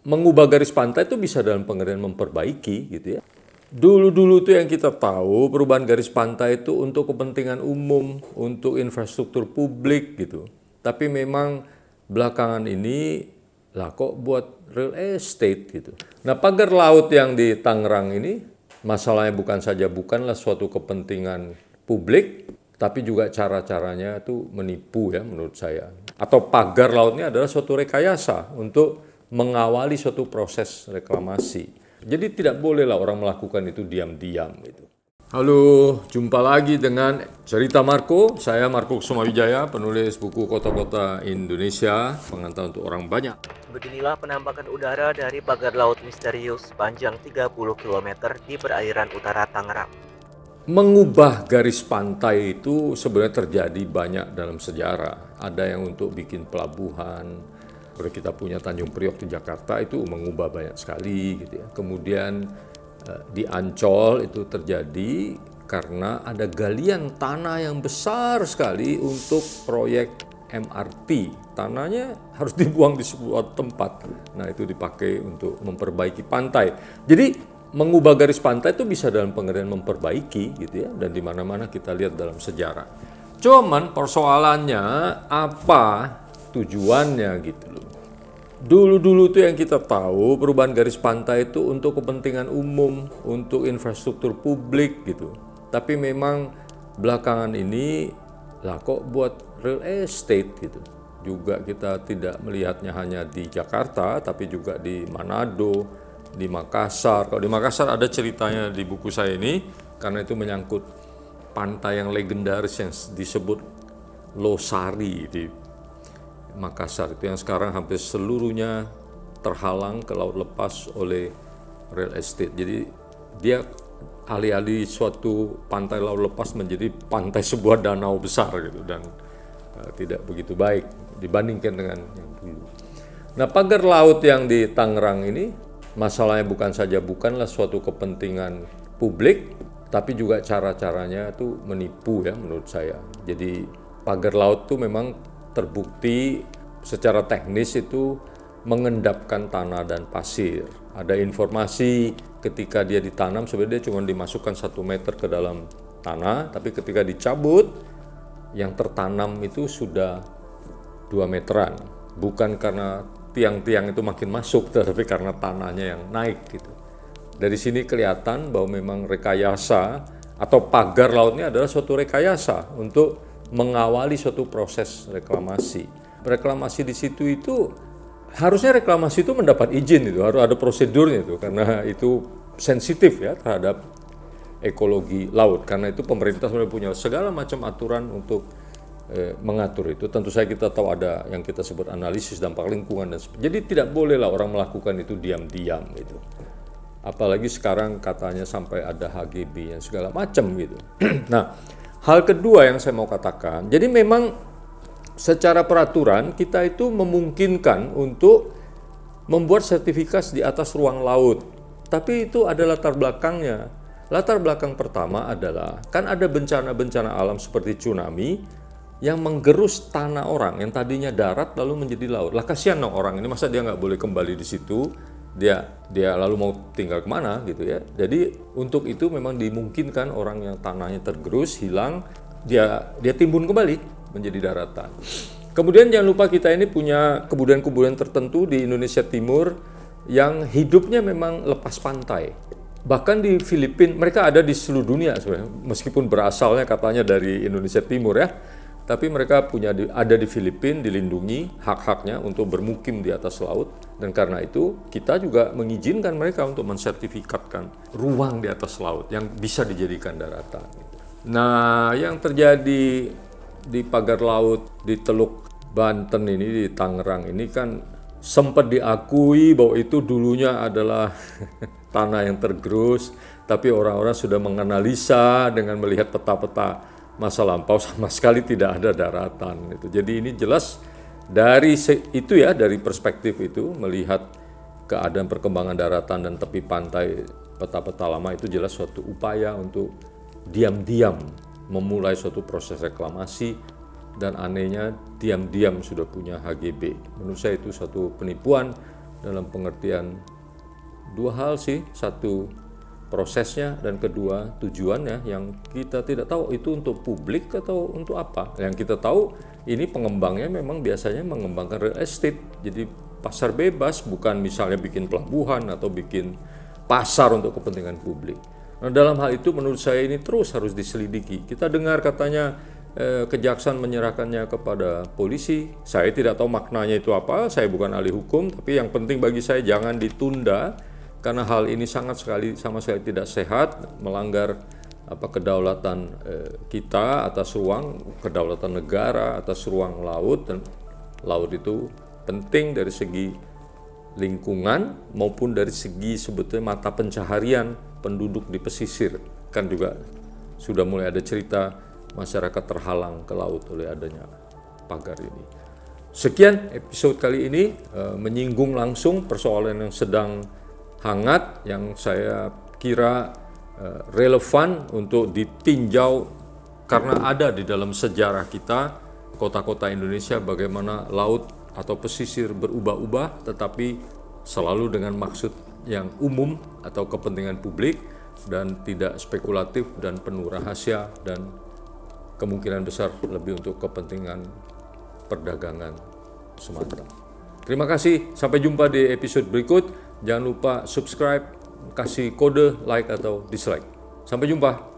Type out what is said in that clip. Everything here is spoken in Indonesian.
mengubah garis pantai itu bisa dalam pengertian memperbaiki gitu ya. Dulu-dulu tuh yang kita tahu perubahan garis pantai itu untuk kepentingan umum, untuk infrastruktur publik gitu. Tapi memang belakangan ini lah kok buat real estate gitu. Nah, pagar laut yang di Tangerang ini masalahnya bukanlah suatu kepentingan publik, tapi juga cara-caranya itu menipu ya menurut saya. Atau pagar lautnya adalah suatu rekayasa untuk mengawali suatu proses reklamasi. Jadi tidak bolehlah orang melakukan itu diam-diam gitu. Halo, jumpa lagi dengan Cerita Marco. Saya Marco Kusuma-Wijaya, penulis buku Kota-Kota Indonesia, pengantar untuk orang banyak. Beginilah penampakan udara dari pagar laut misterius sepanjang 30 km di perairan utara Tangerang. Mengubah garis pantai itu sebenarnya terjadi banyak dalam sejarah. Ada yang untuk bikin pelabuhan. Kita punya Tanjung Priok di Jakarta itu mengubah banyak sekali gitu ya. Kemudian di Ancol itu terjadi karena ada galian tanah yang besar sekali untuk proyek MRT. Tanahnya harus dibuang di sebuah tempat. Nah, itu dipakai untuk memperbaiki pantai. Jadi mengubah garis pantai itu bisa dalam pengertian memperbaiki gitu ya, dan di mana-mana kita lihat dalam sejarah. Cuman persoalannya apa tujuannya gitu loh. Dulu-dulu tuh yang kita tahu perubahan garis pantai itu untuk kepentingan umum, untuk infrastruktur publik gitu. Tapi memang belakangan ini lah kok buat real estate gitu. Juga kita tidak melihatnya hanya di Jakarta, tapi juga di Manado, di Makassar. Kalau di Makassar ada ceritanya di buku saya ini, karena itu menyangkut pantai yang legendaris yang disebut Losari di Makassar, itu yang sekarang hampir seluruhnya terhalang ke laut lepas oleh real estate. Jadi dia alih-alih suatu pantai laut lepas menjadi pantai sebuah danau besar gitu, dan tidak begitu baik dibandingkan dengan yang dulu. Nah, pagar laut yang di Tangerang ini masalahnya bukanlah suatu kepentingan publik, tapi juga cara-caranya itu menipu ya menurut saya. Jadi pagar laut itu memang terbukti secara teknis itu mengendapkan tanah dan pasir. Ada informasi ketika dia ditanam sebenarnya dia cuma dimasukkan 1 meter ke dalam tanah, tapi ketika dicabut yang tertanam itu sudah 2 meteran. Bukan karena tiang-tiang itu makin masuk, tetapi karena tanahnya yang naik gitu. Dari sini kelihatan bahwa memang rekayasa atau pagar lautnya adalah suatu rekayasa untuk mengawali suatu proses reklamasi. Reklamasi di situ itu harusnya reklamasi itu mendapat izin, itu harus ada prosedurnya itu, karena itu sensitif ya terhadap ekologi laut. Karena itu pemerintah sebenarnya punya segala macam aturan untuk mengatur itu. Tentu saja kita tahu ada yang kita sebut analisis dampak lingkungan dan sebagainya. Jadi tidak bolehlah orang melakukan itu diam-diam gitu. Apalagi sekarang katanya sampai ada HGB yang segala macam gitu. Nah, hal kedua yang saya mau katakan, jadi memang secara peraturan kita itu memungkinkan untuk membuat sertifikasi di atas ruang laut. Tapi itu ada latar belakangnya. Latar belakang pertama adalah, kan ada bencana-bencana alam seperti tsunami yang menggerus tanah orang yang tadinya darat lalu menjadi laut. Lah kasihan dong orang ini, masa dia nggak boleh kembali di situ? Dia lalu mau tinggal kemana gitu ya. Jadi untuk itu memang dimungkinkan orang yang tanahnya tergerus, hilang, dia timbun kembali menjadi daratan. Kemudian jangan lupa kita ini punya kebudayaan-kebudayaan tertentu di Indonesia Timur yang hidupnya memang lepas pantai. Bahkan di Filipina, mereka ada di seluruh dunia sebenarnya, meskipun berasalnya katanya dari Indonesia Timur ya. Tapi mereka ada di Filipina, dilindungi hak-haknya untuk bermukim di atas laut. Dan karena itu kita juga mengizinkan mereka untuk mensertifikatkan ruang di atas laut yang bisa dijadikan daratan. Nah, yang terjadi di pagar laut di Teluk Banten ini, di Tangerang ini kan sempat diakui bahwa itu dulunya adalah tanah yang tergerus, tapi orang-orang sudah menganalisa dengan melihat peta-peta masa lampau sama sekali tidak ada daratan itu. Jadi ini jelas dari itu ya, dari perspektif itu melihat keadaan perkembangan daratan dan tepi pantai peta-peta lama itu jelas suatu upaya untuk diam-diam memulai suatu proses reklamasi, dan anehnya diam-diam sudah punya HGB. Menurut saya itu suatu penipuan dalam pengertian dua hal sih, satu prosesnya dan kedua tujuannya yang kita tidak tahu itu untuk publik atau untuk apa. Yang kita tahu ini pengembangnya memang biasanya mengembangkan real estate, jadi pasar bebas, bukan misalnya bikin pelabuhan atau bikin pasar untuk kepentingan publik. Nah, dalam hal itu menurut saya ini terus harus diselidiki. Kita dengar katanya kejaksaan menyerahkannya kepada polisi. Saya tidak tahu maknanya itu apa, saya bukan ahli hukum, tapi yang penting bagi saya jangan ditunda, karena hal ini sama sekali tidak sehat, melanggar kedaulatan kita atas ruang, kedaulatan negara atas ruang laut, dan laut itu penting dari segi lingkungan maupun dari segi sebetulnya mata pencaharian penduduk di pesisir. Kan juga sudah mulai ada cerita masyarakat terhalang ke laut oleh adanya pagar ini. Sekian episode kali ini, menyinggung langsung persoalan yang sedang hangat yang saya kira relevan untuk ditinjau karena ada di dalam sejarah kita, kota-kota Indonesia, bagaimana laut atau pesisir berubah-ubah tetapi selalu dengan maksud yang umum atau kepentingan publik dan tidak spekulatif dan penuh rahasia dan kemungkinan besar lebih untuk kepentingan perdagangan semata. Terima kasih, sampai jumpa di episode berikut. Jangan lupa subscribe, kasih kode like atau dislike. Sampai jumpa.